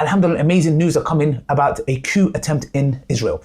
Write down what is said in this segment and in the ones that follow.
alhamdulillah, amazing news are coming about a coup attempt in Israel.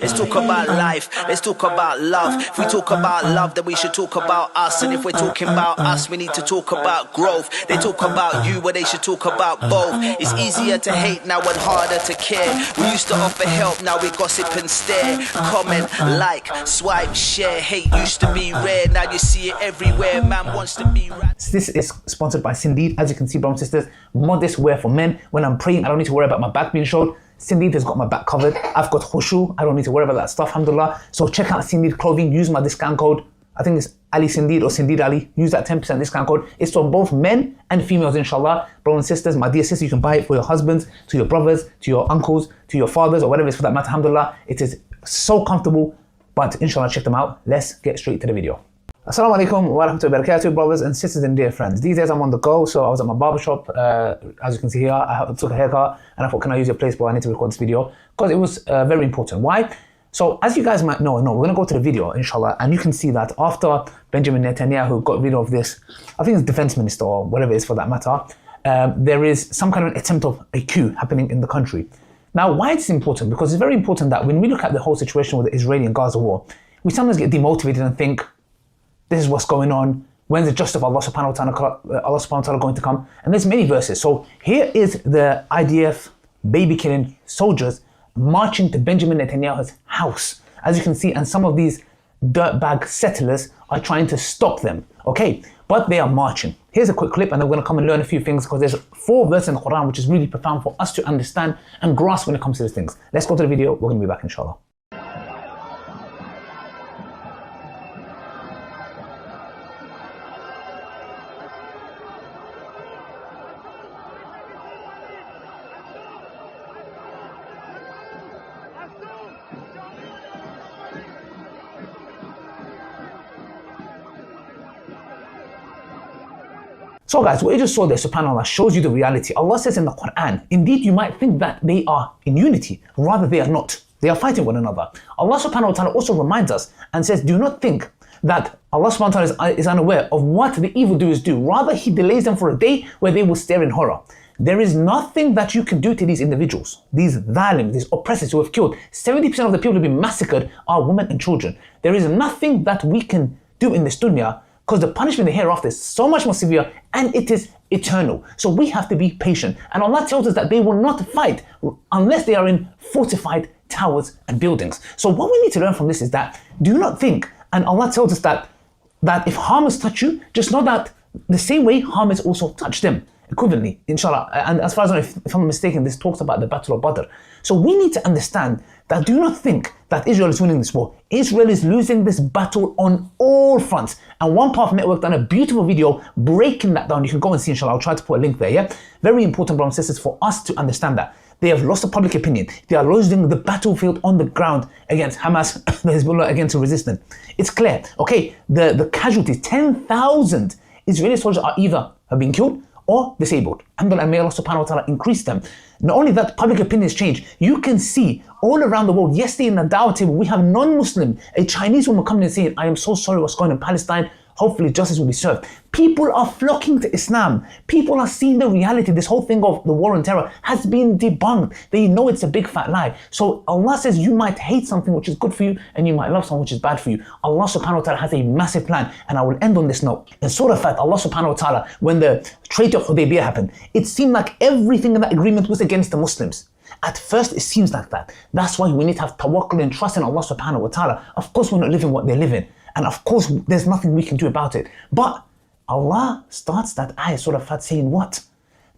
Let's talk about life, let's talk about love. If we talk about love, then we should talk about us. And if we're talking about us, we need to talk about growth. They talk about you, but they should talk about both. It's easier to hate now and harder to care. We used to offer help, now we gossip and stare. Comment, like, swipe, share. Hate used to be rare, now you see it everywhere. Man wants to be right. This is sponsored by Cindy. As you can see, brothers and sisters, modest wear for men. When I'm praying, I don't need to worry about my back being showed. Cindy has got my back covered. I've got khushu. I don't need to worry about that stuff, alhamdulillah. So check out Cindy clothing. Use my discount code. I think it's Ali Cindy or Cindy Ali. Use that 10% discount code. It's for both men and females, inshallah. Brothers and sisters, my dear sisters, you can buy it for your husbands, to your brothers, to your uncles, to your fathers, or whatever it is for that matter, alhamdulillah. It is so comfortable, but inshallah, check them out. Let's get straight to the video. Assalamu alaikum wa rahmatullahi wa barakatuh, brothers and sisters and dear friends. These days I'm on the go, so I was at my barbershop. As you can see here, I took a haircut and I thought, can I use your place, bro? I need to record this video because it was very important. Why? So as you guys might know, we're going to go to the video, inshallah, and you can see that after Benjamin Netanyahu got rid of this, I think it's defense minister or whatever it is for that matter, there is some kind of an attempt of a coup happening in the country. Now, why it's important? Because it's very important that when we look at the whole situation with the Israeli and Gaza war, we sometimes get demotivated and think, this is what's going on. When's the justice of Allah subhanahu wa ta'ala going to come? And there's many verses. So here is the IDF baby killing soldiers marching to Benjamin Netanyahu's house. As you can see, and some of these dirtbag settlers are trying to stop them. Okay, but they are marching. Here's a quick clip and then we're going to come and learn a few things because there's 4 verses in the Quran which is really profound for us to understand and grasp when it comes to these things. Let's go to the video. We're going to be back, inshallah. So guys, what you just saw there, subhanAllah, shows you the reality. Allah says in the Quran, indeed you might think that they are in unity, rather they are not. They are fighting one another. Allah subhanahu wa ta'ala also reminds us and says, do not think that Allah subhanahu wa ta'ala is unaware of what the evildoers do. Rather, He delays them for a day where they will stare in horror. There is nothing that you can do to these individuals, these dhalim, these oppressors who have killed 70% of the people who have been massacred are women and children. There is nothing that we can do in this dunya because the punishment hereafter is so much more severe and it is eternal. So we have to be patient. And Allah tells us that they will not fight unless they are in fortified towers and buildings. So what we need to learn from this is that do not think, and Allah tells us that if harm has touched you, just know that the same way harm has also touched them. Equivalently, inshallah. And as far as I know, if I'm not mistaken, this talks about the Battle of Badr. So we need to understand that do not think that Israel is winning this war. Israel is losing this battle on all fronts. And One Path Network done a beautiful video breaking that down. You can go and see, inshallah. I'll try to put a link there, yeah? Very important, brothers and sisters, for us to understand that. They have lost the public opinion. They are losing the battlefield on the ground against Hamas, the Hezbollah, against the resistance. It's clear, okay? The casualties, 10,000 Israeli soldiers are either have been killed or disabled. Alhamdulillah, may Allah subhanahu wa ta'ala increase them. Not only that, public opinion has changed. You can see all around the world, yesterday in the Dawah table, we have non-Muslim, a Chinese woman coming and saying, I am so sorry what's going on in Palestine. Hopefully justice will be served. People are flocking to Islam. People are seeing the reality. This whole thing of the war on terror has been debunked. They know it's a big fat lie. So Allah says you might hate something which is good for you and you might love something which is bad for you. Allah subhanahu wa ta'ala has a massive plan, and I will end on this note. In Surah Fat, Allah subhanahu wa ta'ala, when the Treaty of Hudaybiyah happened, it seemed like everything in that agreement was against the Muslims. At first it seems like that. That's why we need to have tawakkul and trust in Allah subhanahu wa ta'ala. Of course we're not living what they're living. And of course, there's nothing we can do about it. But Allah starts that ayah, Surah Fat, saying what?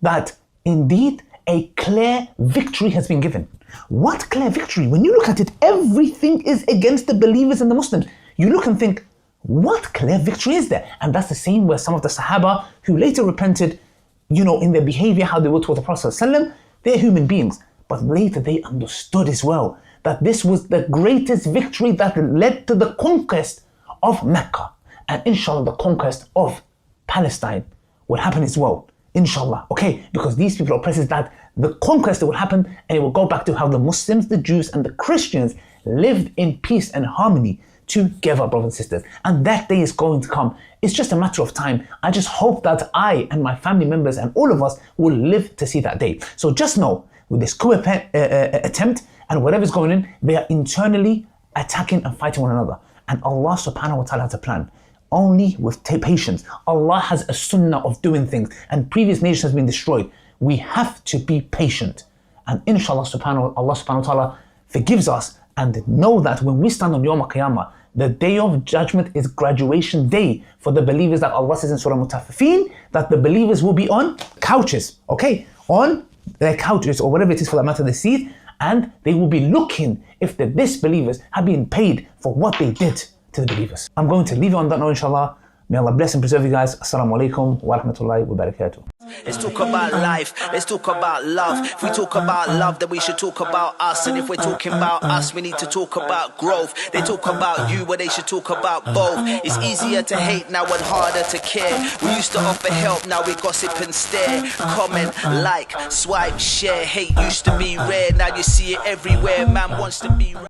That indeed a clear victory has been given. What clear victory? When you look at it, everything is against the believers and the Muslims. You look and think, what clear victory is there? And that's the same where some of the Sahaba who later repented, in their behavior, how they were towards the Prophet ﷺ, they're human beings. But later they understood as well that this was the greatest victory that led to the conquest of Mecca, and inshallah the conquest of Palestine will happen as well, inshallah, okay? Because these people are oppressors, that the conquest will happen and it will go back to how the Muslims, the Jews and the Christians lived in peace and harmony together, brothers and sisters. And that day is going to come. It's just a matter of time. I just hope that I and my family members and all of us will live to see that day. So just know, with this coup attempt and whatever's going on, they are internally attacking and fighting one another. And Allah subhanahu wa ta'ala has a plan. Only with patience. Allah has a sunnah of doing things, and previous nations has been destroyed. We have to be patient. And inshallah Allah subhanahu wa ta'ala forgives us, and know that when we stand on Yawm al-Qiyamah, the day of judgment is graduation day for the believers, that Allah says in Surah Mutaffifin that the believers will be on couches, okay? On their couches, or whatever it is for that matter, the seat, and they will be looking if the disbelievers have been paid for what they did to the believers. I'm going to leave you on that note, inshallah. May Allah bless and preserve you guys. Assalamu alaikum wa rahmatullahi wa barakatuh. Let's talk about life, let's talk about love. If we talk about love, then we should talk about us. And if we're talking about us, we need to talk about growth. They talk about you, but they should talk about both. It's easier to hate now and harder to care. We used to offer help, now we gossip and stare. Comment, like, swipe, share. Hate used to be rare, now you see it everywhere. Man wants to be